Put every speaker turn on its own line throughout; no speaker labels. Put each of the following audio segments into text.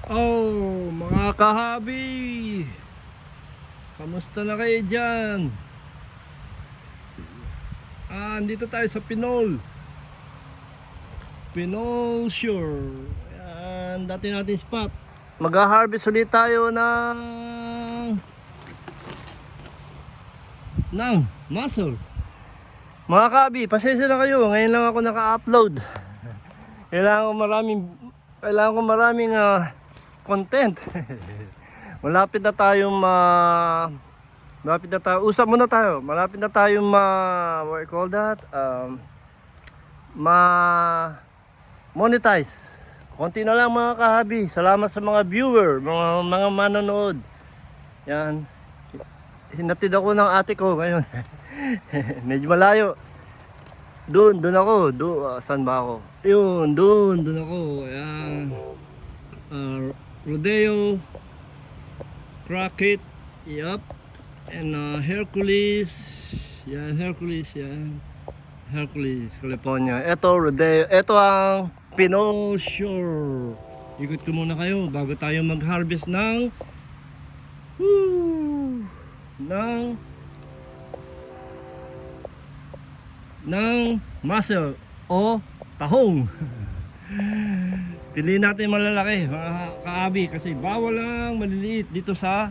Oh, mga kahabi, kamusta na kayo dyan? Andito tayo sa Pinol Shore. Ayan, dati natin spot. Mag-harvest ulit tayo ng mussels. Mga kahabi, pasensya na kayo, ngayon lang ako naka-upload. Kailangan ko maraming content. Malapit na tayong usap muna tayo. Malapit na tayong what you call that? Monetize. Konti na lang mga kahabi. Salamat sa mga viewer, mga manonood. Yan. Hinatid ako ng ate ko ngayon. Medyo malayo. Doon ako. Saan ba ako? Yun, doon ako. Ayan. Rodeo, Crockett, yup. And Hercules. Yan, Hercules, California. Ito, Rodeo. Ito ang Pinol Shore. Ikot ko muna kayo bago tayo mag-harvest ng mussel o tahong. Piliin natin malalaki mga kaabi kasi bawal lang maliliit dito sa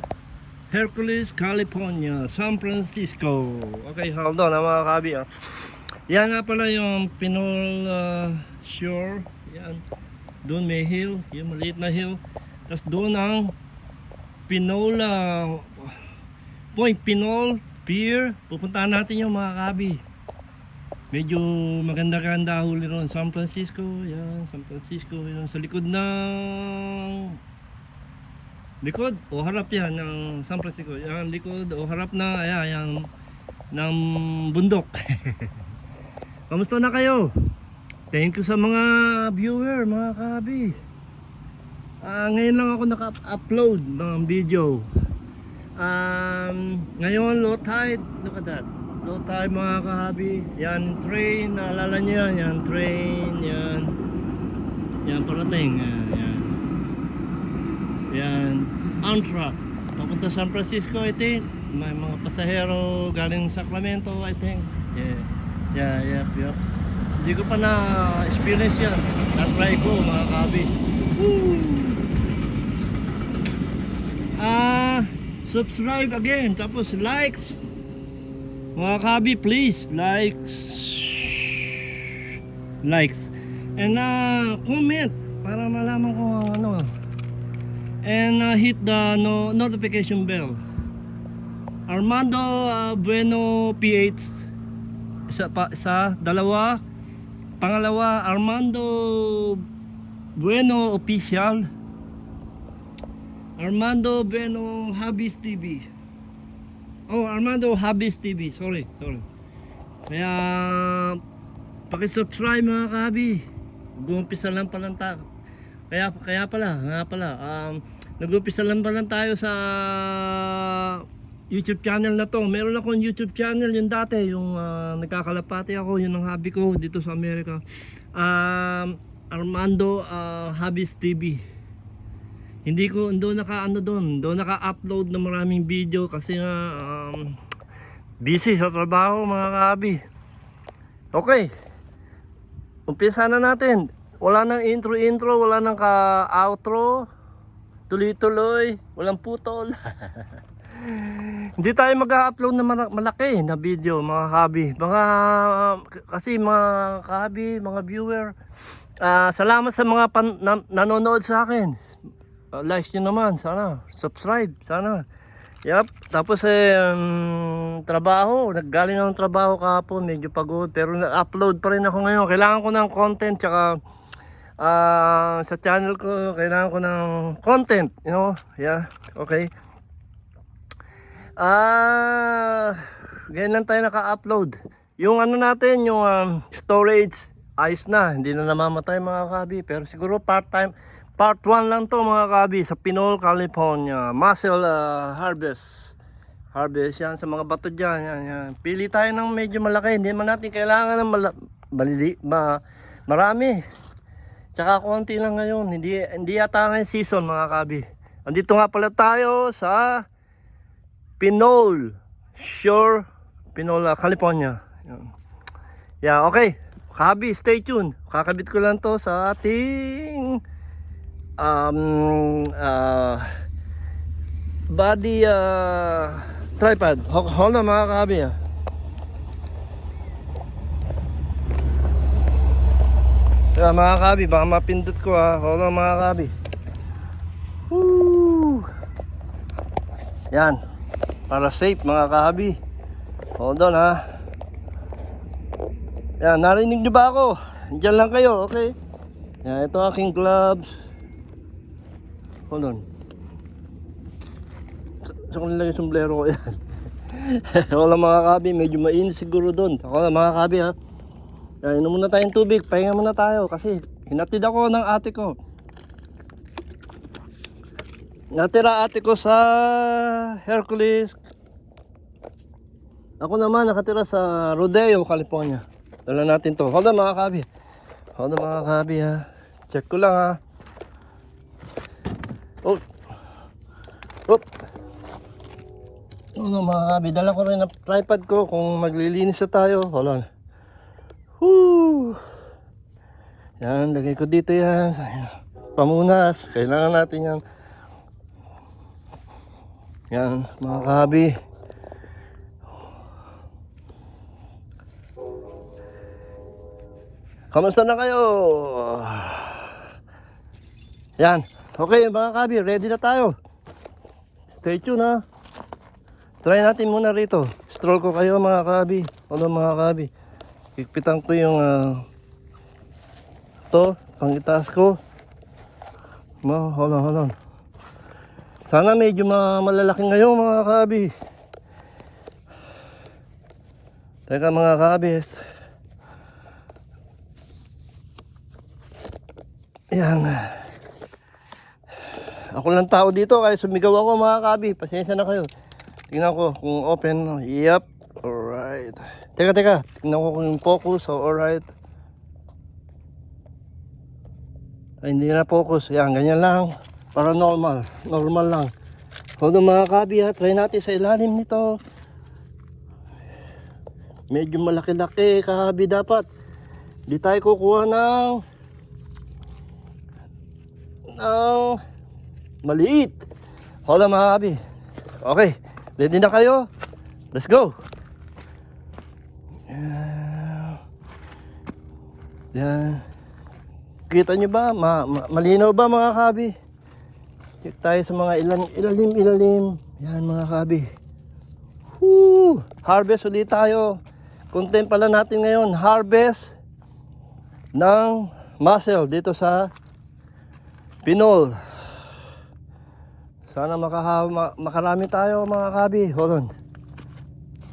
Hercules, California, San Francisco. Okay, hold on mga kaabi. Yan nga pala yung Pinol Shore. Yan. Doon may hill, yung maliit na hill. Tapos doon ang Pinola Point Pinol Pier. Pupuntahan natin yung mga kaabi. Medyo maganda-ganda huli ron. San Francisco, yan, San Francisco, yan, sa likod o harap yan ng San Francisco, yan, likod o harap na, ayan, ng bundok. Kamusta na kayo? Thank you sa mga viewer, mga kahabi. Ngayon lang ako naka-upload ng video. Ngayon low tide, look at that. Low tide mga kahabi. Yan train, naalala nyo yan train, yan parating, yan Amtrak papunta San Francisco I think. May mga pasahero galing Sacramento I think. Yep. Hindi ko pa na experience yan, na-try ko mga kahabi. Subscribe again, tapos likes mga kahabi, please likes and comment para malaman ko ano, and hit the notification bell. Armando Bueno PH dalawa, pangalawa Armando Bueno Official, Armando Bueno Hobbies TV. Armando Hobbies TV, sorry. Kaya paki-subscribe mga kahabi. Nag-uumpisa lang pa lang tayo. Kaya pala, nag-uumpisa lang pa lang tayo sa YouTube channel na to. Meron akong YouTube channel yung dati, yung nagkakalapati ako, yun ang hobby ko dito sa Amerika. Armando Hobbies TV. Hindi ko doon naka-upload na maraming video kasi nga busy sa trabaho mga kahabi. Okay. Umpisa na natin. Wala nang intro, wala nang ka-outro. Tuloy-tuloy, walang putol. Hindi tayo mag-upload na malaki na video mga kahabi. Kasi mga kahabi, mga viewer, salamat sa mga nanonood sa akin. Like nyo naman, sana subscribe, sana. Yep. Tapos trabaho, naggaling ng trabaho kahapon, medyo pagod, pero na-upload pa rin ako ngayon. Kailangan ko ng content, tsaka sa channel ko kailangan ko ng content, okay. Ganyan lang tayo naka-upload. Yung ano natin, yung storage, ayos na, hindi na namamatay mga kabi, pero siguro Part 1 lang to mga kabi sa Pinol, California. Mussel harvest yan sa mga bato dyan. Yan. Pili tayo ng medyo malaki. Hindi man natin kailangan ng marami. Tsaka konti lang ngayon. Hindi yata ngayon season mga kabi. Andito nga pala tayo sa Pinole Shore, Pinole, California. Yan. Yeah, okay. Kabi, stay tuned. Kakabit ko lang to sa ating body tripod. Hold on mga kabi. Yeah, mga kabi, baka mapindot ko Hold on mga kabi. Woo! Yan. Para safe mga kabi. Hold on Yan, narinig nyo ba ako? Diyan lang kayo, okay? Yan, ito aking gloves. Hold on. Saan ko nilagay sombrero ko yan? Hold on mga kabi, medyo mainit siguro doon. Hold on mga kabi Yan, inom muna tayong tubig, pahinga muna tayo kasi hinatid ako ng ate ko. Natira ate ko sa Hercules. Ako naman nakatira sa Rodeo, California. Dala natin to. Hold on mga kabi. Hold on mga kabi Check ko lang Oh. Oh. Hold on mga kabi. Dala ko rin ang tripod ko kung maglilinis na tayo. Hold on. Woo! Yan, lagay ko dito yan. Pamunas. Kailangan natin yan. Yan, mga kabi. Kamusta na kayo? Yan. Okay, mga kabi. Ready na tayo. Stay tuned Try natin muna rito. Stroll ko kayo mga kabi. Ano mga kabi? Higpitan ko yung to, pang itaas ko. Hold on. Sana medyo malalaki ngayon mga kabi. Teka mga kabis. Yan. Ako lang tao dito kaya sumigaw ako mga kabi. Pasensya na kayo. Tingnan ko kung open. Yep. Alright. Teka. Tingnan ko kung focus. So, alright. Ay, hindi na focus. Yan, ganyan lang. Para normal. Normal lang. Hold on mga kabi Try natin sa ilalim nito. Medyo malaki-laki kabi dapat. Di tayo kukuha ng maliit. Hold on mga kabi. Okay. Ready na kayo? Let's go. Yan. Kita nyo ba? Malinaw ba mga kabi? Check tayo sa mga ilalim. Yan mga kabi. Woo! Harvest ulit tayo. Content pala natin ngayon. Harvest ng mussel dito sa Pinole. Sana makarami tayo mga kabi. Hold on.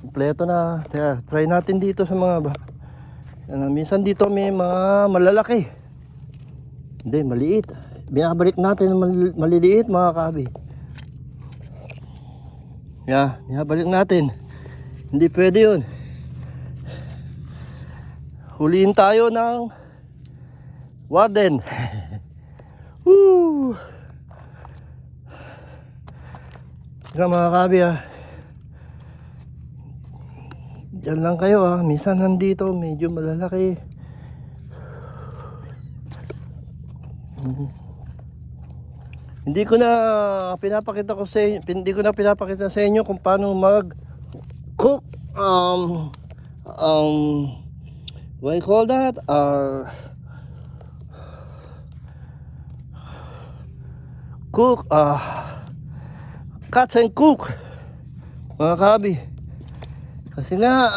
Kompleto na. Teka, try natin dito sa mga minsan dito may mga malalaki. Hindi, maliit. Binabalik natin ng maliliit mga kabi. Yeah, binabalik natin. Hindi pwede yun. Huliin tayo ng warden. Woo! Yan mga kabi Diyan lang kayo Minsan nandito medyo malalaki. Hindi ko na pinapakita sa inyo kung paano mag cook what you call that? Cook cuts and cook mga kabi. Kasi nga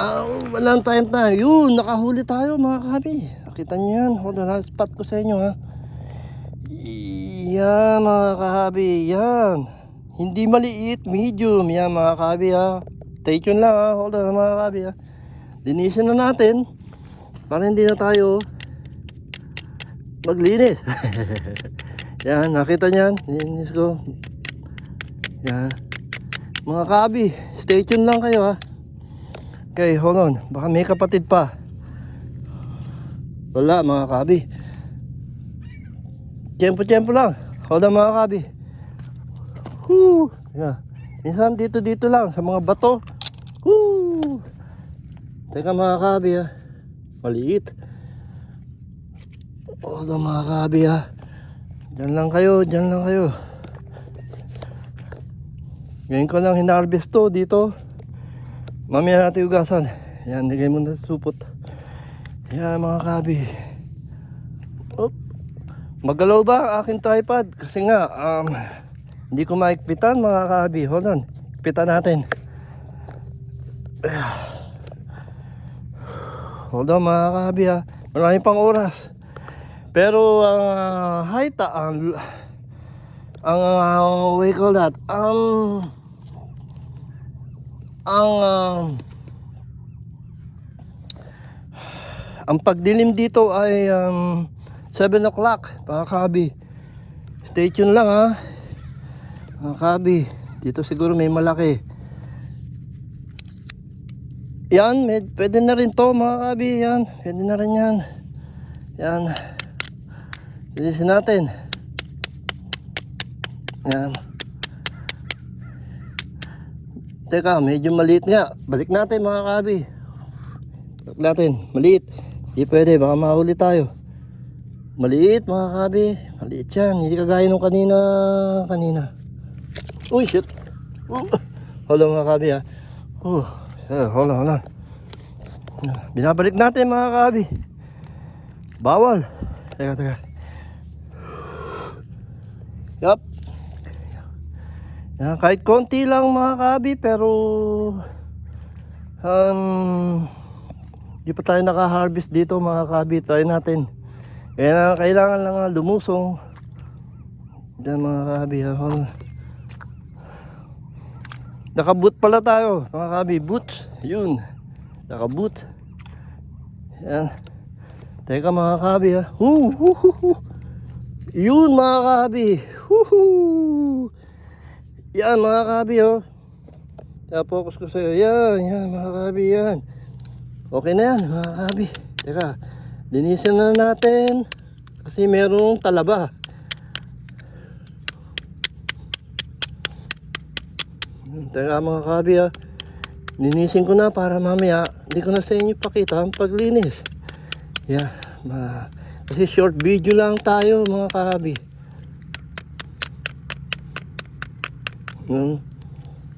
walang time na. Yun, nakahuli tayo mga kabi. Nakita nyo yan. Hold on, spot ko sa inyo Yan mga kabi. Yan. Hindi maliit, medium. Yan mga kabi Stay tuned lang Hold on mga kabi Linisin na natin. Para hindi na tayo maglinis. Yan, nakita nyan. Linis ko. Yan. Mga kabi, stay tuned lang kayo Okay, hold on. Baka may kapatid pa. Wala mga kabi. tiyempo lang. Hold on mga kabi. Woo! Yeah. Minsan dito lang sa mga bato. Woo! Teka mga kabi ha. Maliit. Hold on mga kabi ha. Diyan lang kayo. Ngayon ko lang hinarvest to dito. Mamaya natin ugasan. Yan, nigay mo na supot. Yan mga kabi. Oop. Magalaw ba ang aking tripod? Kasi nga, hindi ko maikpitan mga kabi. Hold on. Ikpitan natin. Hold on mga kabi ha. Maraming pang oras. Pero height ang what you call that? Ang pagdilim dito ay 7 o'clock mga kabi. Stay tuned lang ha mga kabi. Dito siguro may malaki. Yan, pwede na rin to mga kabi. Yan, pwede na rin yan. Yan. Bilisin natin. Yan. Teka, medyo maliit nga. Balik natin mga kabi. Balik natin, maliit. Hindi pwede, baka mahuli tayo. Maliit mga kabi. Maliit yan, hindi kagaya nung kanina. Uy, shit. Hold on mga kabi ha. Hold on. Binabalik natin mga kabi. Bawal. Teka. Yup. Yan, kahit konti lang mga kabi pero di pa tayo naka-harvest dito mga kabi. Try natin. Kaya kailangan lang lumusong. Diyan mga kabi. Naka-boot pala tayo mga kabi. Boots. Yun. Naka-boot. Yan. Teka mga kabi ha. Yun mga kabi. Yan mga kabi oh. Focus ko sa'yo. Yan mga kabi yan. Okay na yan mga kabi. Teka, linisin na natin. Kasi merong talaba. Teka mga kabi ha. Linisin ko na para mamaya hindi ko na sa inyo pakita ang paglinis. Kasi short video lang tayo mga kabi.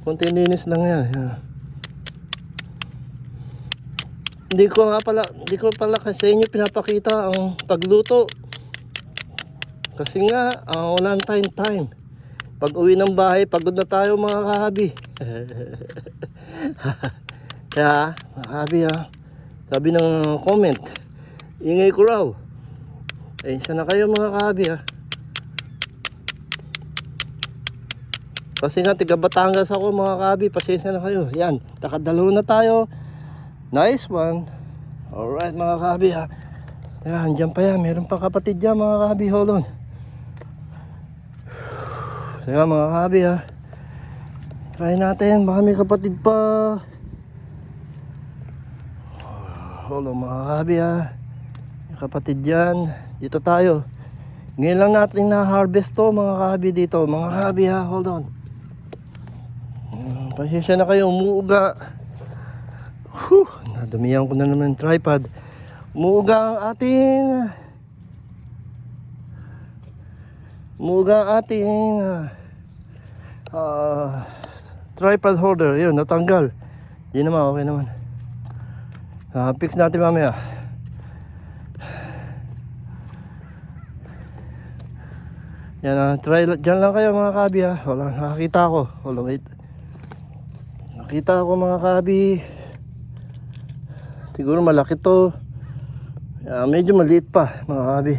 Konting linis lang yan. Hindi ko pala sa inyo pinapakita ang pagluto. Kasi nga wala tayong time. Pag uwi ng bahay, pagod na tayo mga kabi. Kaya mga kabi sabi ng comment, ingay ko raw. Sana kayo mga kabi Kasi nga tiga Batangas ako mga kabi. Pasensya na kayo. Yan, nakadalawa na tayo. Nice one. Alright mga kabi Yan, andyan pa yan. Meron pa kapatid dyan mga kabi. Hold on. Yan mga kabi Try natin. Baka may kapatid pa. Hold on mga kabi May kapatid dyan. Dito tayo. Ngayon lang natin na-harvest to mga kabi dito. Mga kabi hold on. Pasensya na kayo, umuuga. Nadumihan ko na naman yung tripod. Umuuga ang ating tripod holder. Yun, natanggal. Di naman, okay naman. Fix natin mamaya. Yan, try dyan lang kayo mga kabi Wala, nakakita ako. Hold on, wait. Nakita ako mga kabi. Siguro malaki to. Medyo maliit pa mga kabi.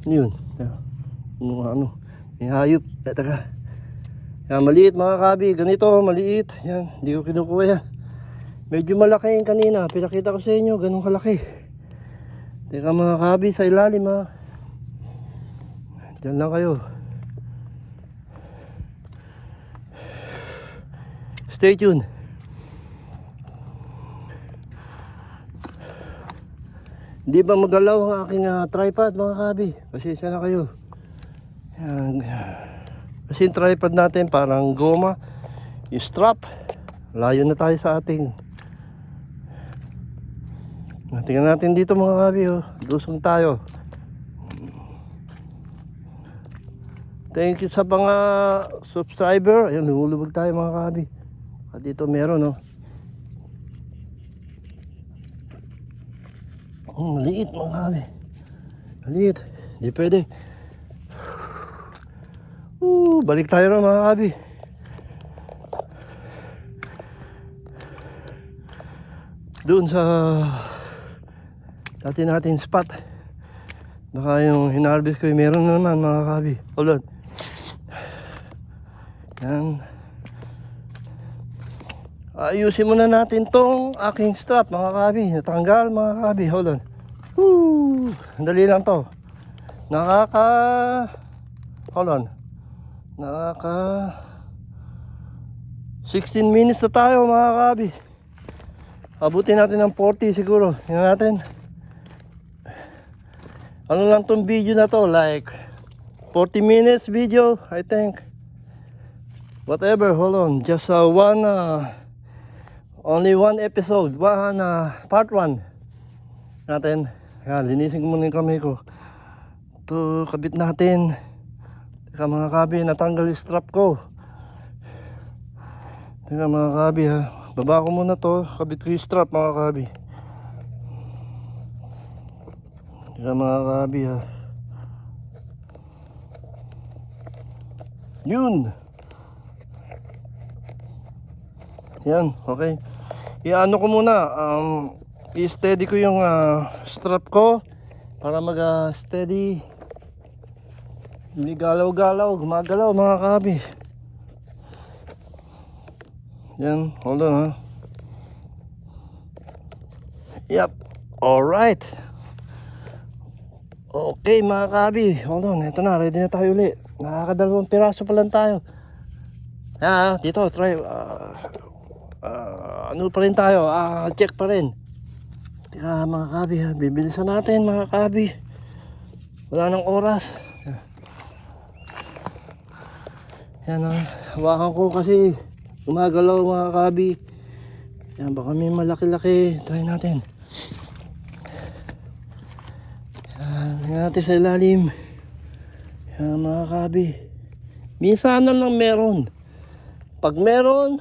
Yun. May hayop. Teka. Maliit mga kabi. Ganito, maliit. Yan, hindi ko kinukuha yan. Medyo malaki yung kanina. Pinakita ko sa inyo, ganun kalaki. Teka mga kabi, sa ilalim Diyan lang kayo. Stay tuned. Hindi ba magalaw ang aking tripod mga kabi? Pasensya na kayo. Yan. Kasi yung tripod natin parang goma. Yung strap, layo na tayo sa ating. Tingnan natin dito mga kabi, oh. Lusong tayo. Thank you sa mga subscriber. Ayun, lumulubog tayo mga kabi. At dito meron, oh. Maliit mga kabi. Maliit. Hindi pwede. Balik tayo na mga kabi. Doon sa dati natin spot. Baka yung hinarvest ko, meron na naman mga kabi. Hold on. Yan. Ayusin muna natin tong aking strap mga kabi. Natanggal mga kabi. Hold on. Dali lang to. Hold on. 16 minutes na tayo mga kabi. Abutin natin ng 40 siguro. Tingnan natin. Ano lang tong video na to, like 40 minutes video, I think. Whatever, hold on. Just only one episode, part 1 natin. Yan, linisin ko muna yung kamay ko. Ito, kabit natin. Teka mga kabi, natanggal yung strap ko. Teka mga kabi ha. Baba ko muna to, kabit ko yung strap mga kabi. Teka mga kabi ha. Yun. Yan, okay. Iano ko muna, i-steady ko yung strap ko para mag-steady. Hindi galaw-galaw, gumagalaw mga kabi. Yan, hold on ha. Yep, alright. Okay mga kabi, hold on, eto na, ready na tayo ulit. Nakakadalawang piraso pa lang tayo. Dito, try. Ano pa rin tayo, check pa rin. Teka mga kabi ha, bibilisan natin mga kabi. Wala nang oras. Yan hawakan ko kasi gumagalaw mga kabi. Yan, baka may malaki-laki. Try natin. Yan, tingnan natin sa ilalim. Yan mga kabi. Minsan na lang meron. Pag meron,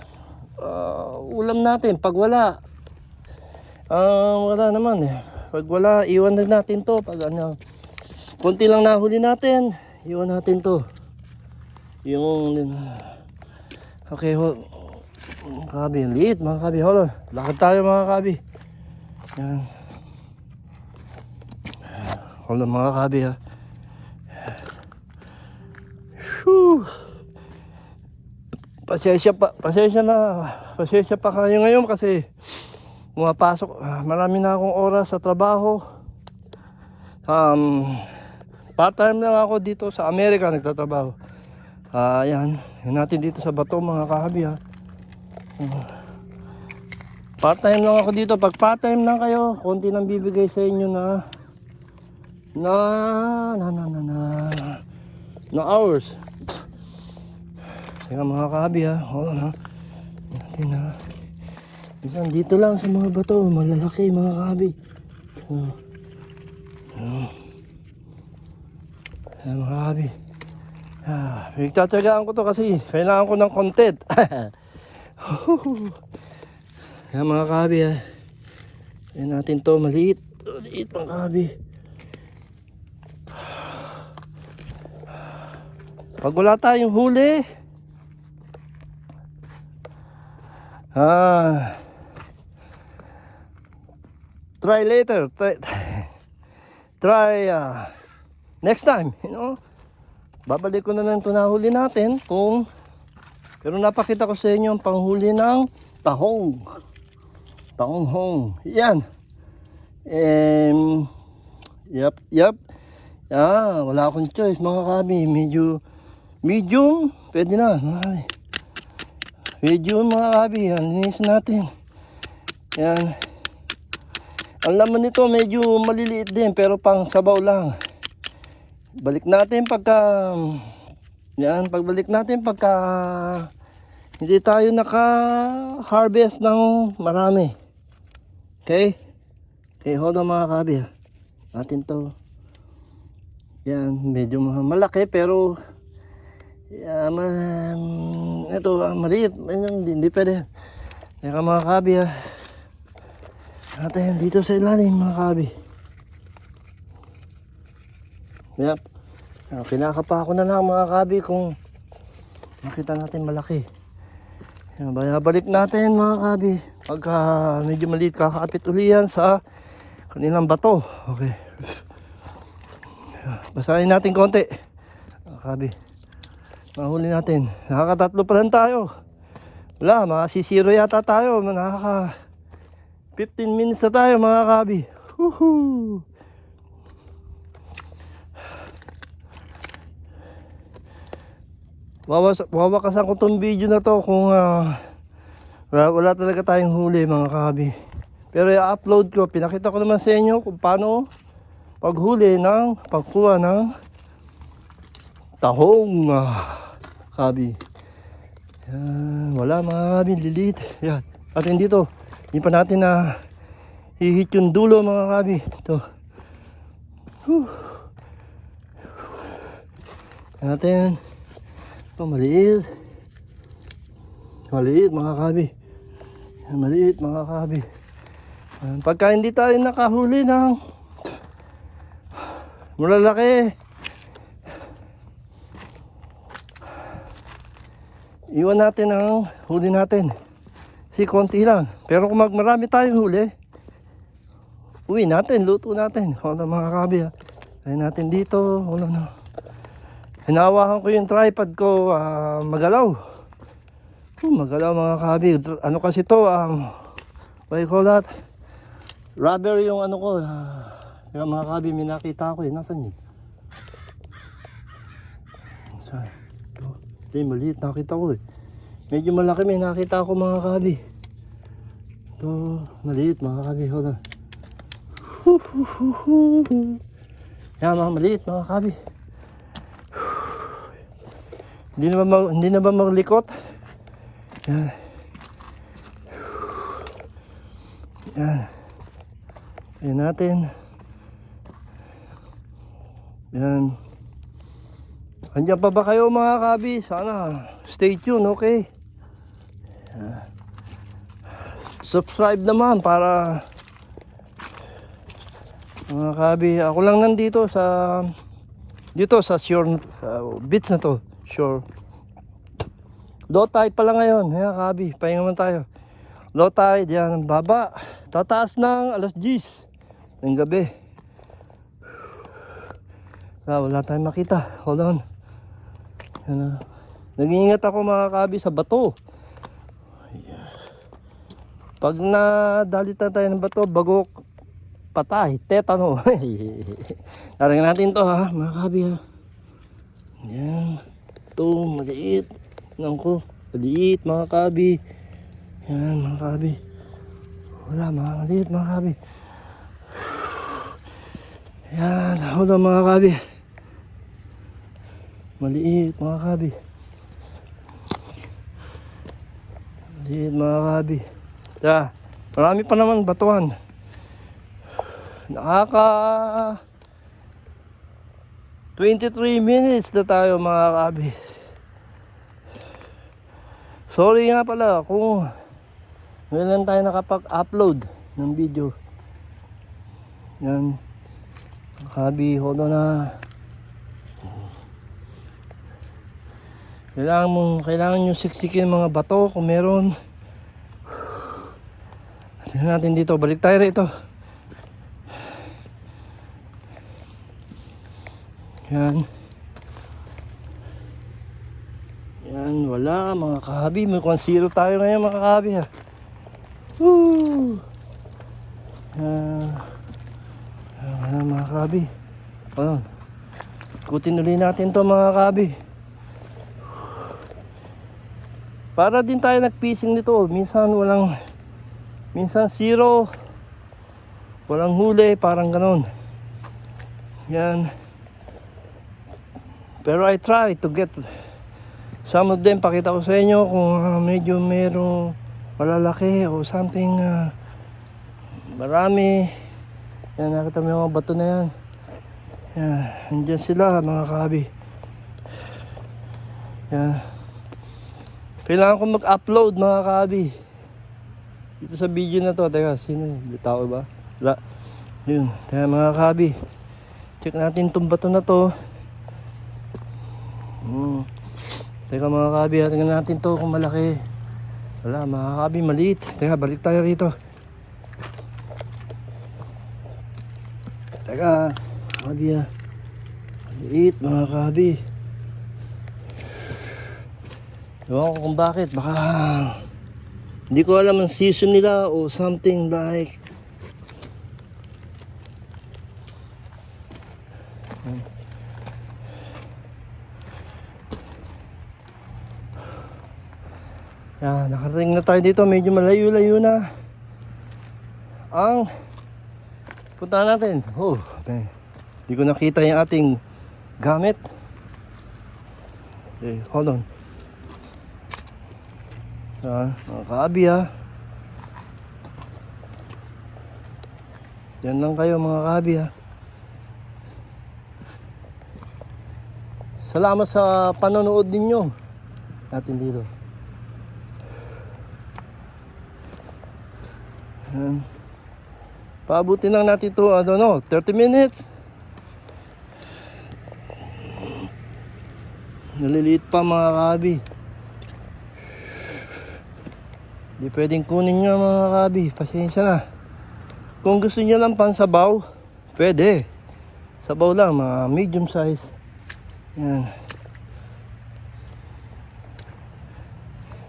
ulam natin. Pag wala, wala naman eh. Pag wala, iwan na natin to. Pag konti lang nahuli natin, iwan natin to. Okay, kabi, liit mga kabi. Hold on, lakad tayo mga kabi. Yan. Hold on mga kabi ha. Whew. Pasensya pa kayo ngayon kasi pumapasok. Marami na akong oras sa trabaho. Part-time lang ako dito sa Amerika nagtatrabaho. Yan natin dito sa bato mga kahabi ha. Part-time lang ako dito. Pag part-time lang kayo, konti nang bibigay sa inyo na hours. Kaya mga kahabi ha. Natin ha. Dito lang sa mga bato, malalaki mga kahabi. Mga kahabi. Pinagtatagaan ko to kasi kailangan ko ng content. Yan mga kahabi ha. Yan natin to, maliit mga kahabi. Pag wala tayong huli, try later, try next time, babalik ko na lang ito na huli natin pero napakita ko sa inyo ang panghuli ng tahong yan. Yep. Wala akong choice mga kabi. Medium pwede na mga kabi. Medium mga kabi, yan, linis natin. Yan. Ang laman nito medyo maliliit din pero pang sabaw lang. Balik natin pagka yan, pagbalik natin pagka hindi tayo naka-harvest ng marami. Okay? Okay, hold on mga kabi ha. Natin to. Yan, medyo malaki pero ito maliit. Hindi pwede. Teka mga kabi ha. Natin dito sa ilalim mga kabi. Yep. Kinakapa ko na lang mga kabi kung makita natin malaki. Yan, balik natin mga kabi. Pagka medyo maliit kakapit uli yan sa kanilang bato. Okay. Basahin natin konti. Mga kabi. Mahuli natin. Nakakatatlo pa lang tayo. Wala, makasisiro yata tayo. Nakaka 15 minutes na tayo mga kabi. Woohoo! Wawakasan ko tong video na to kung wala talaga tayong huli mga kabi. Pero i-upload ko, pinakita ko naman sa inyo kung paano pagkuha ng tahong kabi. Yan, wala mga kabi, lilit. Yan, atin dito, hindi pa natin na hihit yung dulo mga kabi. Ito. Natin. Ito maliit. Maliit mga kabi. Maliit mga kabi. Pagka hindi tayo nakahuli ng malalaki, iwan natin ang huli natin. Si konti lang. Pero kung marami tayong huli, uwi natin, luto natin. Wala mga kabi ha. Tayo natin dito. Wala na. Hinawakan ko yung tripod ko, magalaw. Magalaw mga kabi. Ano kasi to, what do you call that? Rubber yung ano ko. Kaya mga kabi, may nakita ko eh. Nasaan yun? Saan? Ito yung maliit, nakita ko eh. Medyo malaki may nakita ko mga kabi. Ito, maliit mga kabi. Hold on. Yan mga maliit mga kabi. Hindi na ba maglikot? Yan. Yan. Ayan natin. Yan. Andiyan pa ba kayo mga kabi? Sana stay tuned, okay? Yan. Subscribe naman para mga kabi. Ako lang nandito sa shore, beach na to. Sure. Low tide pala ngayon. Ayan kabi, pahinga naman tayo. Low tide, yan, baba. Tataas ng alas 10 ng gabi. Wala tayong makita. Hold on. Yan, nag-iingat ako mga kabi sa bato. Pag nadalitan tayo ng bato, bagok, patay, tetano. Taringin natin to ha, mga kabi ha. Yan. Ito, maliit. Nang ko, maliit mga kabi. Yan mga kabi. Wala mga maliit mga kabi. Yan, hold on mga kabi. Maliit mga kabi. Maliit mga kabi. Yeah, marami pa naman batuhan. Nakaka 23 minutes na tayo mga kabi. Sorry nga pala kung ngayon lang tayo nakapag-upload ng video. Yan. Kabi, hold on na. Kailangan nyo siksikin mga bato kung meron. Tignan natin dito. Balik tayo rito. Yan. Yan, wala mga kahabi. May 1-0 tayo ngayon mga kahabi ha. Woo! Wala mga kahabi. Ano? Ikutin ulit natin to mga kahabi. Para din tayo nagpising nito. Minsan 0. Walang huli, parang ganon. Yan. Pero I try to get some of them. Pakita ko sa inyo kung medyo merong malalaki o something marami. Yan, nakita mo yung mga bato na yan. Yan, andyan sila mga kahabi. Yan. Kailangan ko mag-upload mga kahabi. Dito sa video na to. Teka, sino yun? May tao ba? Wala. Yun, teka mga kahabi. Check natin itong bato na to. Teka mga kahabi, tingnan natin to kung malaki. Wala mga kahabi, maliit. Teka, balik tayo rito. Teka, kahabi maliit mga kahabi. Ewan ko kung bakit, baka hindi ko alam ang season nila o something like. Yan, nakarating na tayo dito, medyo malayo-layo na ang punta natin. Oh, okay. Hindi ko nakita yung ating gamit. Okay, hold on. Mga kaabi Yan lang kayo mga kaabi Salamat sa panonood ninyo natin dito. Yan. Paabutin lang natin ito, I don't know, 30 minutes. Naliliit pa mga kaabi. Hindi pwedeng kunin nyo mga kaabi, pasensya na. Kung gusto nyo lang pansabaw, pwede. Sabaw lang, mga medium size. Yan.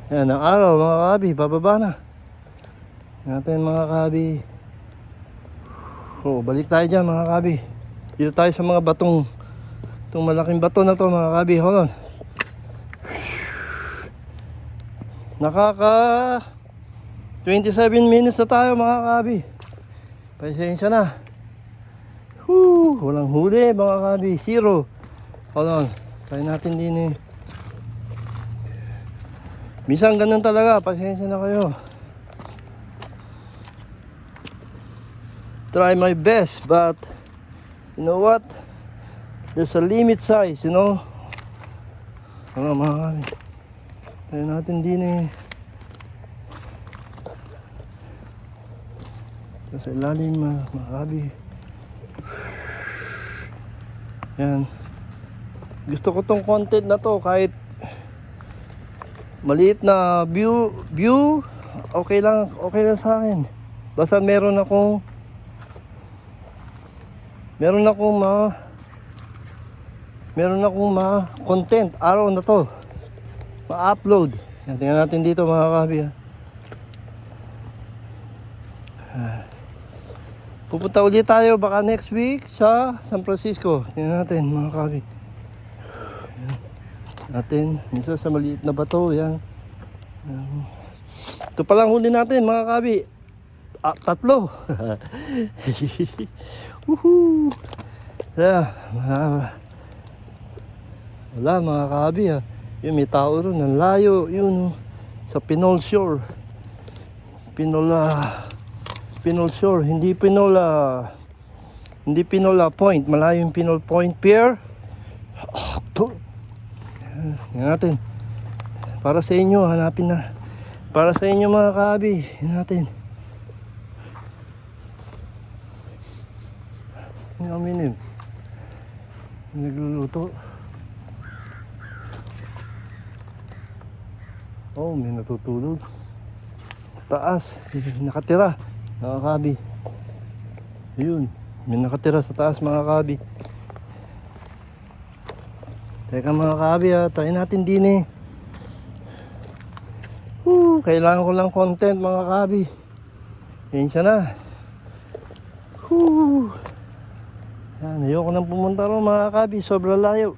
Yan ang araw mga kaabi, bababa na natin mga kaabi. Balik tayo dyan mga kaabi. Dito tayo sa mga batong, itong malaking bato na to mga kaabi. Hold on. Nakaka 27 minutes na tayo mga kaabi. Pasensya na. Walang huli mga kaabi, zero. Hold on, try natin din minsan ganun talaga, pasensya na kayo. Try my best, but you know what? There's a limit size, you know? Mga kami. Try natin din sa ilalim mga kami. Yan. Gusto ko tong content na to kahit maliit na view, okay lang sa akin. Basta meron akong content araw na to ma-upload. Yan, tingnan natin dito mga kahabi Pupunta ulit tayo baka next week sa San Francisco. Tingnan natin mga kahabi. Natin minsan sa maliit na bato yan. Ito pa lang huli natin mga kahabi. 3. Woohoo! Yeah, wala mga kahabi Yun, may tao ron, ang layo yun sa Pinole Shore. Pinole Shore, hindi Pinole Point, malayo yung Pinole Point Pier. Yan natin. Para sa inyo, hanapin na. Para sa inyo mga kahabi, yan natin. Yung minim. Nagluluto. May natutulog. Sa taas, nakatira. Mga kahabi. Ayun, may nakatira sa taas mga kahabi. Teka mga kahabi try natin din kailangan ko lang content mga kahabi. Yan siya na. Yan, ayoko nang pumunta ron mga kahabi, sobrang layo.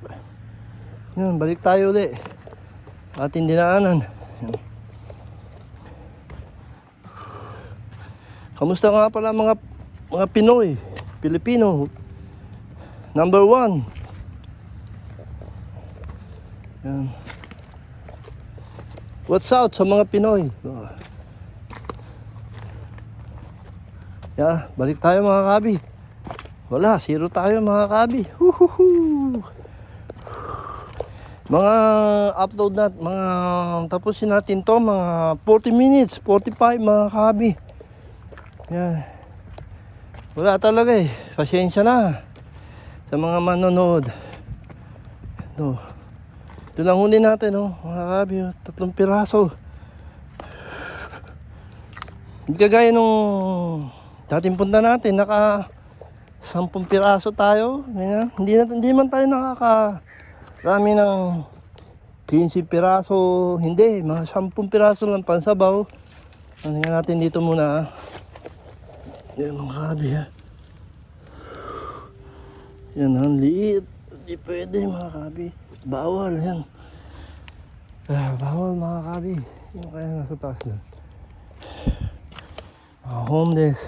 Yan, balik tayo ulit. Ating dinaanan. Kamusta nga pala mga Pinoy, Pilipino? Number 1. Yan. What's out sa mga Pinoy? Yeah, balik tayo mga kabi. Wala, 0 tayo mga kabi. Huhuhu. Mga upload mga tapusin natin to mga 40 minutes, 45 mga kabi. Yan. Wala talaga eh. Pasensya na sa mga manonood. Ito lang huli natin, mga kabi, 3 piraso. Hindi kagaya nung dating punta natin, naka 10 piraso tayo. Ganyan. Hindi man tayo rami ng 15 piraso. Hindi, mga 10 piraso lang pansabaw. Tingnan natin dito muna. Yan mga kabi ha. Yan ang liit. Hindi pwede mga kabi. Bawal yan. Bawal mga kabi. Yung kaya nasa taas na. Homeless.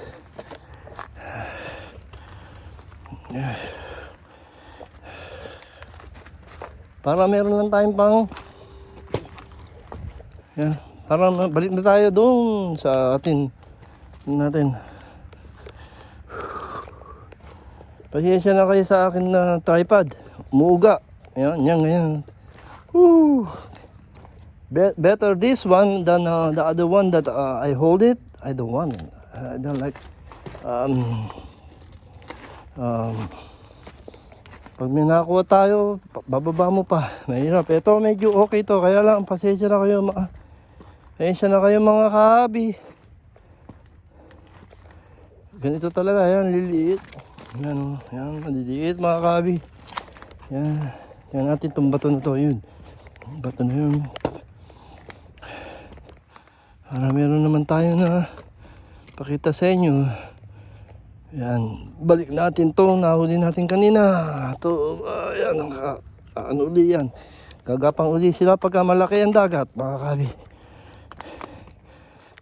Para meron lang tayong pang yan. Para balik na tayo doon sa atin natin. Pasensya na kayo sa akin na tripod. Umuuga. Yan, ganyan. Better this one than the other one that I hold it. I don't want it. I don't like pag may nakuha tayo, bababa mo pa. Mahirap. Ito medyo okay to. Kaya lang, pasensya na kayo mga kabi. Ganito talaga. Yan, liliit. Yan, maliliit mga kabi. Yan. Yan natin itong bato na to. Yun. Bato na yun. Para meron naman tayo na pakita sa inyo. Yan, balik natin to, nahuli natin kanina. To, yan, ano uli yan. Gagapang uli sila pagka malaki ang dagat, mga kabi.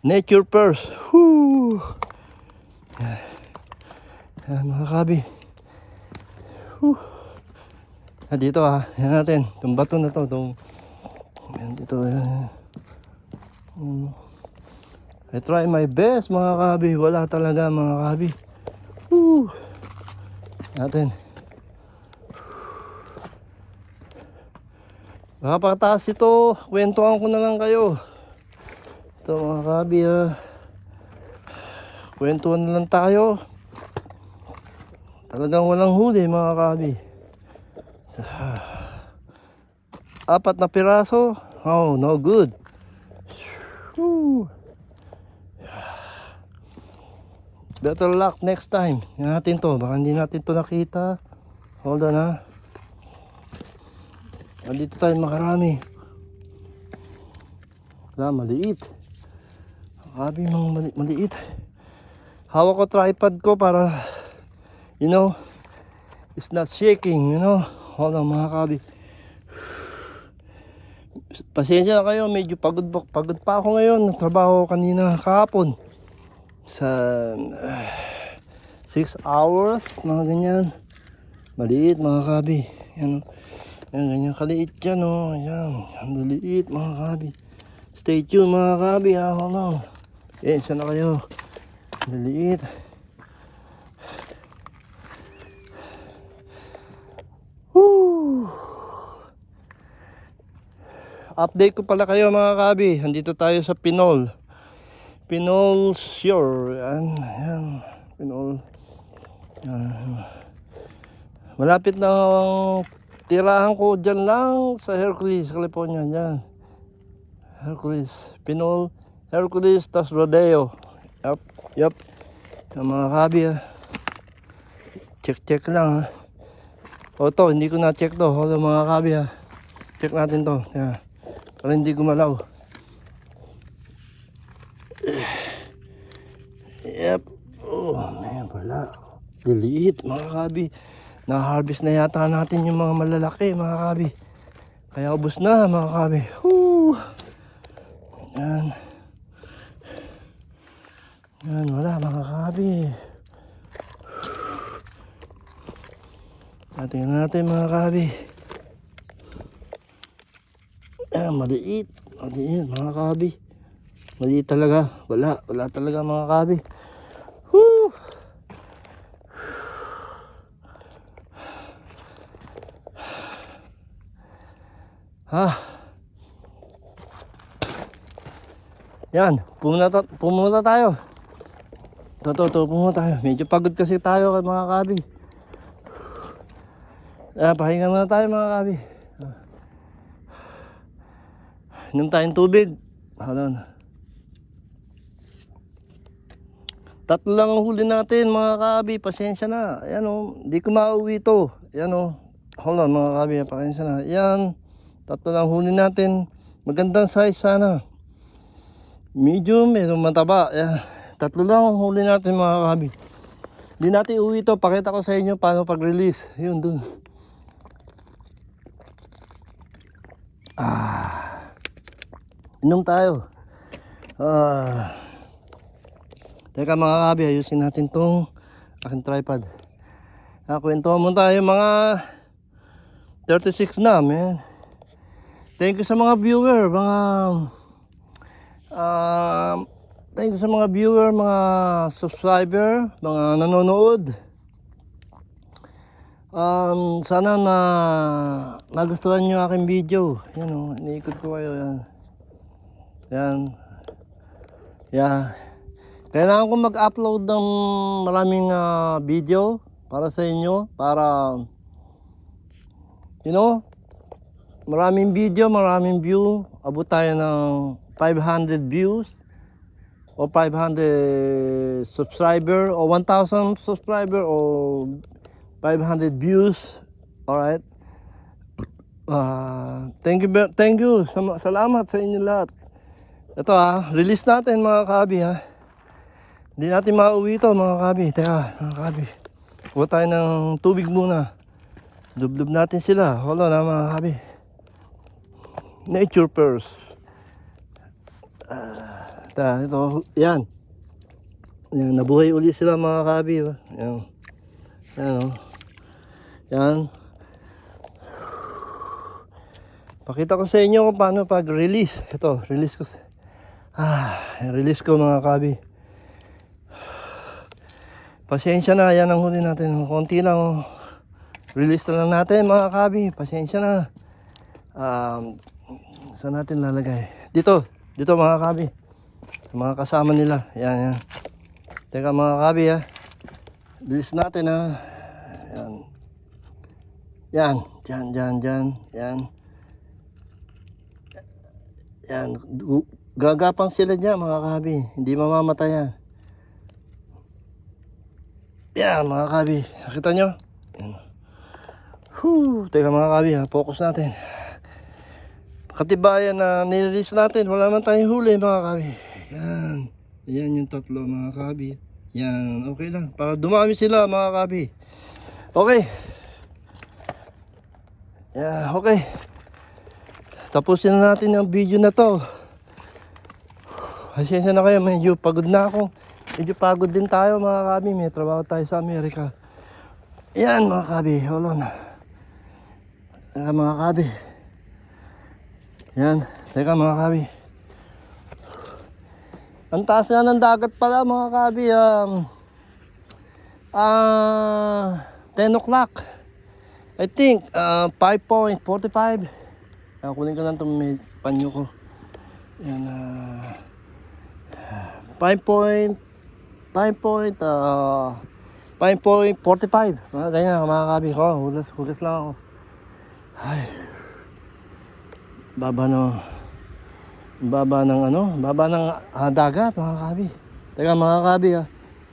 Nature first. Whoo! Yan, mga kabi. Whoo! Dito yan natin, itong bato na to. Yan, dito, yan. I try my best, mga kabi. Wala talaga, mga kabi. Natin. Makapagtaas ito, kwentuhan ko na lang kayo. Ito mga kabi, kwentuhan na lang tayo. Talagang walang huli mga kabi. 4 na piraso. Oh, no good. Better luck next time. Yan natin to. Baka hindi natin to nakita. Hold on ha. Dito tayo makarami. Wala, maliit. Kabi mga maliit. Hawak ko tripod ko para it's not shaking, Hold on mga kabi. Pasensya na kayo. Medyo pagod pa ako ngayon. Natrabaho kanina kahapon. Sa 6 hours, mga ganyan. Maliit mga kabi. Yan, ganyan kaliit yan, Yan, maliit mga kabi. Stay tuned mga kabi, Hold on. Sana kayo. Maliit. Woo! Update ko pala kayo mga kabi. Andito tayo sa Pinol Shore. Yan. Pinol. Yan. Malapit na tirahan ko dyan lang sa Hercules, California. Yan. Hercules. Pinol, Hercules, tas Rodeo. Yup. Yung mga kabi Check lang to, hindi ko na-check to. Hold mga kabi Check natin to. Yan. Para hindi gumalaw. Yep. Man, wala. Diliit mga kabi. Na-harvest na yata natin yung mga malalaki mga kabi. Kaya ubos na mga kabi. Yan. Yan, wala mga kabi. Tingnan natin mga kabi. Maliit. Maliit mga kabi. Maliit talaga. Wala talaga mga kabi. Woo! Yan, pumunta tayo. Pumunta tayo. Medyo pagod kasi tayo mga kabi. Pahinga muna tayo mga kabi. Inom tayong tubig. Halon. 3 lang ang huli natin mga kabi. Pasensya na. Ayan o. Hindi ko mauwi ito. Ayan o. Hold on mga kabi. Pasensya na. Ayan. 3 lang huli natin. Magandang size sana. Medium. Medyo mataba. Ayan. 3 lang ang huli natin mga kabi. Hindi natin uwi ito. Pakita ko sa inyo paano pag-release. Yun dun. Inom tayo. Teka mga kabi, ayusin natin tong aking tripod. Kwentuhan mo tayo mga 36 na, man. Thank you sa mga viewer, thank you sa mga viewer, mga subscriber, mga nanonood. Sana na nagustuhan nyo aking video. Yan o, iniikot ko kayo yan. Yan. Yeah. Kailangan ko mag-upload ng maraming video para sa inyo. Para, maraming video, maraming view. Abot tayo ng 500 views. O 500 subscriber. O 1,000 subscriber. O 500 views. Alright. Thank you. Salamat sa inyo lahat. Ito release natin mga kabi Hindi natin mauwi ito mga kabi. Teka mga kabi. Kuha tayo ng tubig muna. Dubdub natin sila. Hold on mga kabi. Nature first. Ito. Yan. Yan. Nabuhay ulit sila mga kabi. Yan. Yan. Yan. Pakita ko sa inyo kung paano pag-release. Ito, release ko. Release ko mga kabi. Pasensya na, yan ang huli natin. Konti lang. Release na lang natin mga kabi. Pasensya na. Saan natin lalagay? Dito mga kabi. Mga kasama nila. Yan. Teka mga kabi release natin Yan. Yan. Yan. Gagapang sila dyan mga kabi. Hindi mamamatay yan. Yan mga kabi. Nakita nyo? Yan. Teka mga kabi focus natin. Katibayan na nirelease natin. Wala man tayong huli mga kabi. Yan. Yan yung 3 mga kabi. Yan. Okay lang. Para dumami sila mga kabi. Okay. Yeah, okay. Tapusin na natin yung video na to. Pasensya na kayo, medyo pagod na ako. Medyo pagod din tayo mga kabi. May trabaho tayo sa Amerika. Yan mga kabi, hold on. Teka mga kabi. Yan, teka mga kabi. Ang taas nga ng dagat pala mga kabi. 10 o'clock. I think 5.45. Kunin ko lang itong panyo ko. Yan 5.45. Mga ganyan mga kabi ko. Hulas lang ako. Ay. Baba ng dagat mga kabi. Teka mga kabi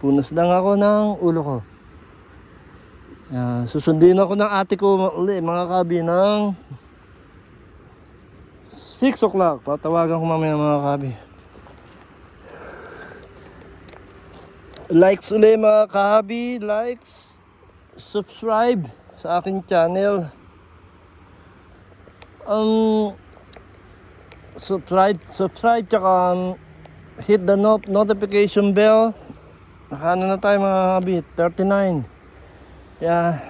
punas lang ako ng ulo ko. Susundin ako ng ate ko uli mga kabi ng 6 o'clock. Patawagan ko mamaya mga kabi. Likes ulit mga kabi. Likes. Subscribe sa aking channel. Subscribe tsaka hit the notification bell. Nakaano na tayo mga kabi. 39. Yeah.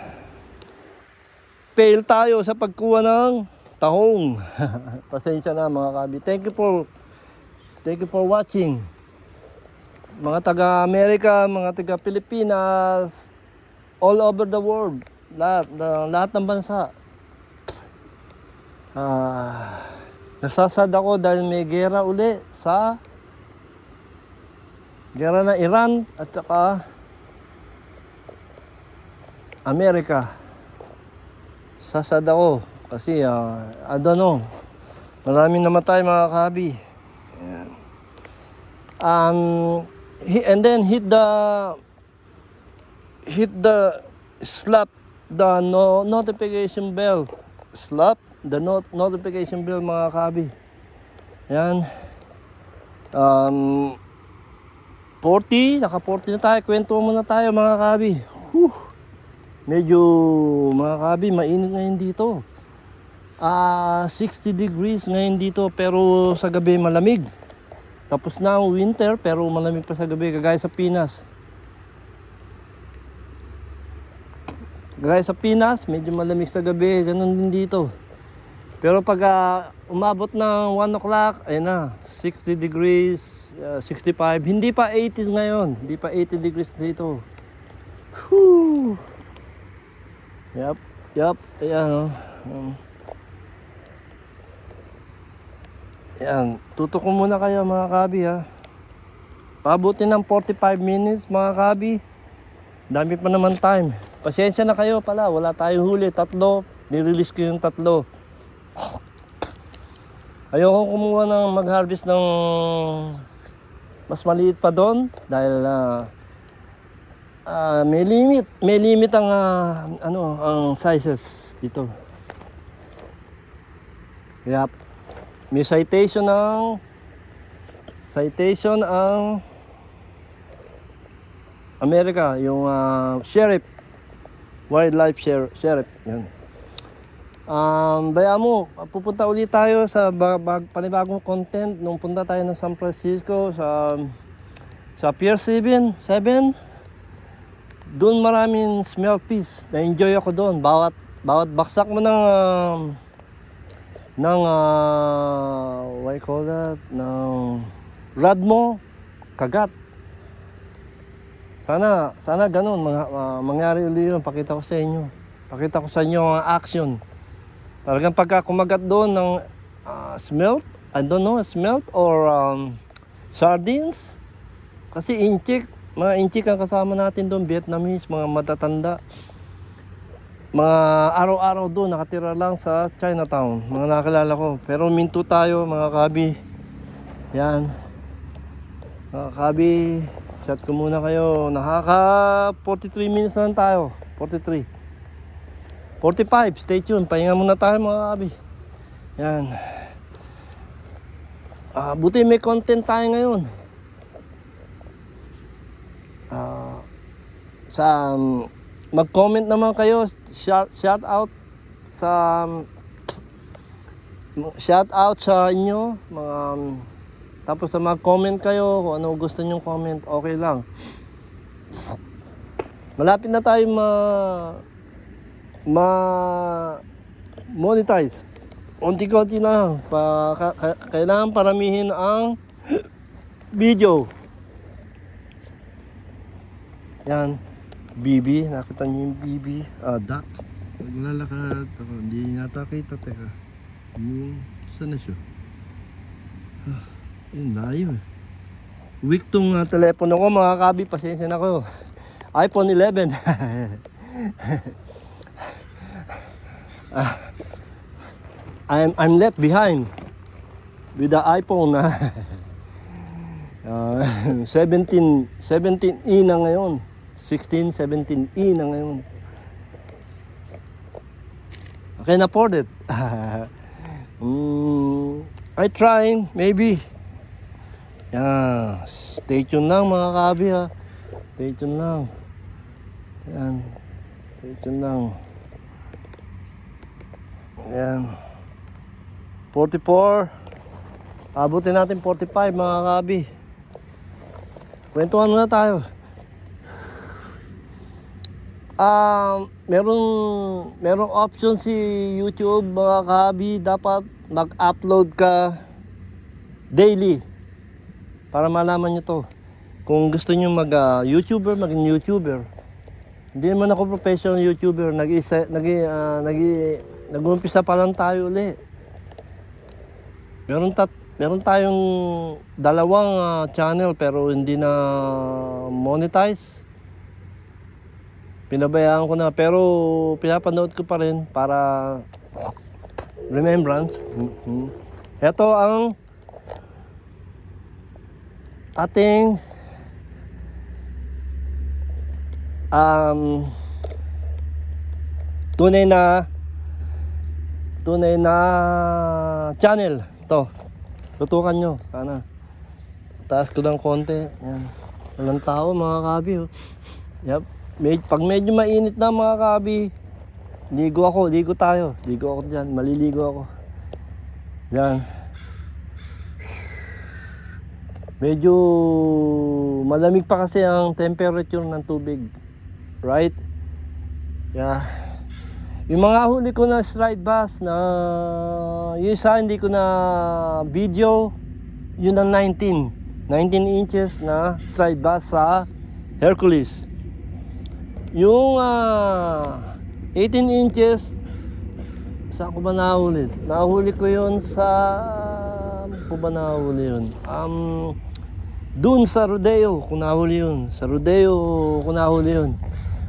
Fail tayo sa pagkuha ng tahong. Pasensya na mga kabi. Thank you for watching. Mga taga-Amerika, mga taga-Pilipinas, all over the world. Lahat ng bansa. Nasasad ako dahil may gera uli sa gera ng Iran at saka Amerika. Sasad ako kasi I don't know. Maraming namatay mga kabi. Ayan. And then hit the slap the notification bell. Slap the notification bell mga kabi. Yan. 40, naka 40 na tayo. Kwento muna tayo mga kabi. Medyo mga kabi, mainit ngayon dito. 60 degrees ngayon dito pero sa gabi malamig. Tapos na ang winter pero malamig pa sa gabi kagaya sa Pinas. Kagaya sa Pinas, medyo malamig sa gabi, ganun din dito. Pero pag umabot ng 1 o'clock, ayun na, 60 degrees, 65. Hindi pa 80 ngayon, hindi pa 80 degrees dito. Whew. Yup, ayan Yan, tutok ko muna kayo mga kabi ha. Pabuti ng 45 minutes mga kabi. Dami pa naman time. Pasensya na kayo pala, wala tayong huli. 3, nirelease ko yung 3. Ayoko kumuha ng mag-harvest ng mas maliit pa doon. Dahil may limit ang ang sizes dito. Yup. May citation ang Amerika, yung sheriff, wildlife sheriff, yan. Baya mo, pupunta ulit tayo sa panibagong content nung punta tayo ng San Francisco sa Pier 7. Doon maraming smell fish. Na-enjoy ako doon. Bawat baksak mo ng what you call that, ng rod mo, kagat. Sana ganun mangyari ulit yun. Pakita ko sa inyo ang action. Talagang pagka kumagat doon ng smelt, I don't know, smelt or sardines. Kasi mga inchik ang kasama natin doon, Vietnamese, mga matatanda. Mga araw-araw doon, nakatira lang sa Chinatown. Mga nakakilala ko. Pero minto tayo, mga kabi. Yan. Mga kabi, shot ko muna kayo. Nakaka 43 minutes lang tayo. 43. 45, stay tuned. Pahinga muna tayo, mga kabi. Yan. Buti may content tayo ngayon. Mag-comment naman kayo, shout out sa inyo, tapos mag-comment kayo kung ano gusto nyong comment, okay lang. Malapit na tayo monetize. Unti-konti na lang. Kailangan paramihin ang video. Yan. BB, nakita niyo yung BB, duck. Naglalakad ako, hindi yata kita, teka. Yung, saan na siya? Yun, layo eh. Weak tong telepono ko mga kabi, pasensya na ko. iPhone 11. I'm left behind with the iPhone 17E na ngayon. 16, 17E na ngayon. I can afford it. I try, maybe. Yeah. Stay tuned lang mga kabi ha. Stay tuned lang. Yan. Stay tuned lang. Yan. 44. Abutin natin 45 mga kabi. Kwentuhan muna tayo. Merong option si YouTube mga kahabi, dapat mag-upload ka daily para malaman nyo to. Kung gusto nyo mag-YouTuber, maging YouTuber. Hindi naman ako professional YouTuber, nag-uumpisa pa lang tayo uli. Meron tayong dalawang channel pero hindi na monetize. Pinabayaan ko na pero pinapanood ko pa rin para remembrance. Ito ang ating tunay na channel. To. Tutukan nyo sana. Taas ko ng konti. Yan. Walang tao mga kabi. Oh. Yep. Pag medyo mainit na mga kabi, ligo tayo. Ligo ako dyan, maliligo ako. Yan. Medyo malamig pa kasi ang temperature ng tubig. Right? Yeah. Yung mga huli ko na striped bass na yung isa hindi ko na video, yun ang 19 inches na striped bass sa Hercules. Yung 18 inches, saan ko ba nahuli? Nahuli ko yun sa... Saan ko ba nahuli yun? Dun sa Rodeo, kung nahuli yun. Sa Rodeo, kung nahuli yun.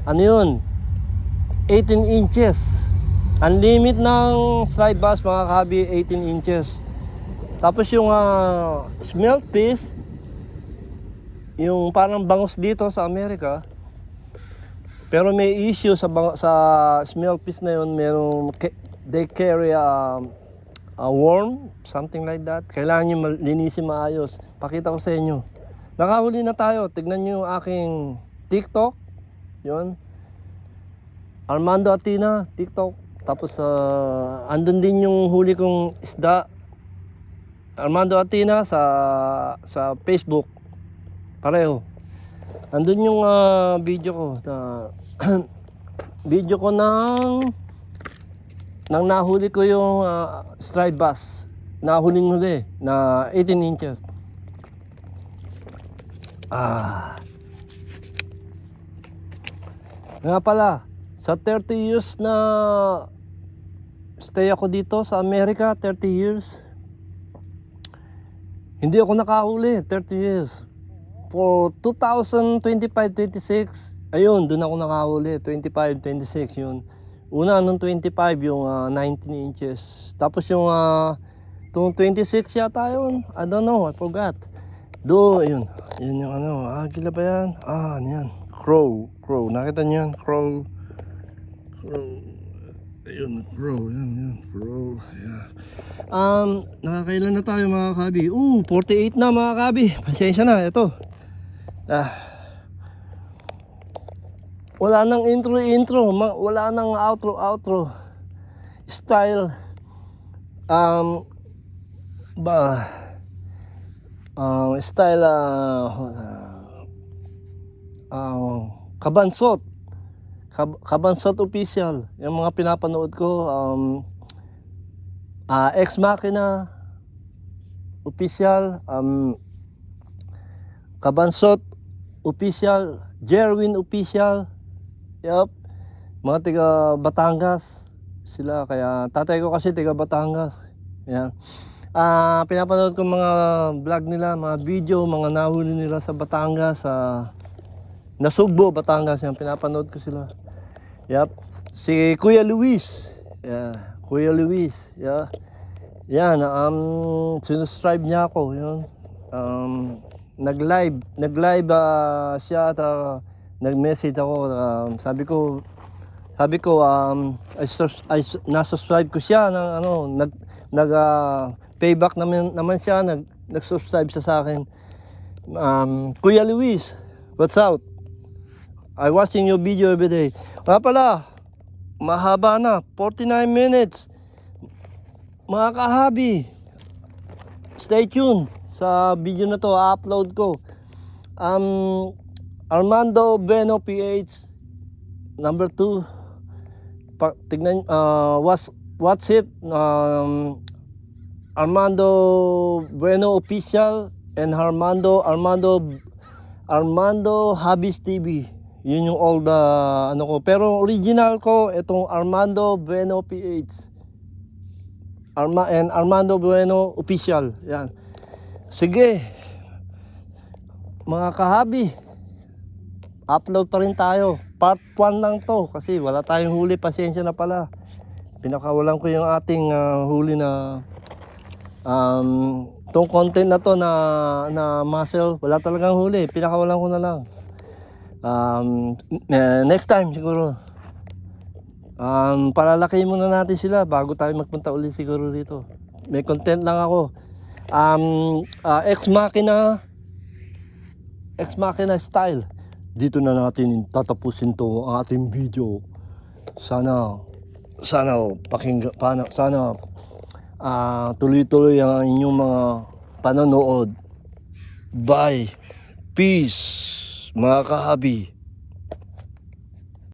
Ano yun? 18 inches. Ang limit ng striped bass mga kahabi, 18 inches. Tapos yung smelt fish, yung parang bangus dito sa Amerika. Pero may issue sa smelt fish na yun, they carry a worm, something like that. Kailangan nyo linisin maayos. Pakita ko sa inyo. Nakahuli na tayo. Tignan nyo yung aking TikTok. Yun. Armando Atina, TikTok. Tapos andun din yung huli kong isda. Armando Atina sa Facebook. Pareho. Andun yung video ko. Video ko nang nahuli ko yung striped bass. Nahuling-huli na 18 inches. Nga pala, sa 30 years na stay ako dito sa Amerika, 30 years, hindi ako nakahuli, 30 years. For 2025-26, ayun, doon ako nakahuli, 25-26 yun. Una, nung 25, yung 19 inches. Tapos yung 26 yata yun. I don't know, I forgot. Yun. Yun yung agila ba yan? Ano yan? Crow. Nakita niyo yan? Crow. Ayun, crow. Yan. Crow. Yeah. Nakakailan na tayo mga kabi? 48 na mga kabi. Pasensya na, ito. Wala nang intro, wala nang outro. Style. Style Kabansot official. Yung mga pinapanood ko, Ex Machina official, Kabansot official, Jerwin official. Yup. Mga tiga Batangas sila, kaya tatay ko kasi tiga Batangas. Yan. Pinapanood ko mga vlog nila, mga video, mga nahuli nila sa Batangas, Nasugbo, Batangas. Yan, pinapanood ko sila. Yup. Si Kuya Luis. Yeah, Kuya Luis. Yeah. Yan, sinuscribe niya ako. Yan. Nag-live siya at nag-message ako. Sabi ko na-subscribe ko siya ng payback naman siya, nag-subscribe siya sa akin. Kuya Luis, what's out? I watching your video every day. Nga pala, mahaba na, 49 minutes. Mga kahabi, stay tuned sa video na to, upload ko. Armando Bueno PH number 2, tignan, what's it, Armando Bueno Official and Armando Habis TV. Yun yung all the ano ko. Pero original ko itong Armando Bueno PH. And Armando Bueno Official. Yan. Sige. Mga kahabi, upload pa rin tayo. Part 1 lang to kasi wala tayong huli. Pasensya na pala. Pinakawalan ko yung ating huli na tong content na to na muscle. Wala talagang huli. Pinakawalan ko na lang. Next time siguro. Palalakihin muna natin sila bago tayo magpunta ulit siguro dito. May content lang ako. Ex Machina style. Dito na natin tatapusin to ang ating video. Sana pakinggan, sana tuloy-tuloy ang inyong mga panonood. Bye. Peace, mga kahabi.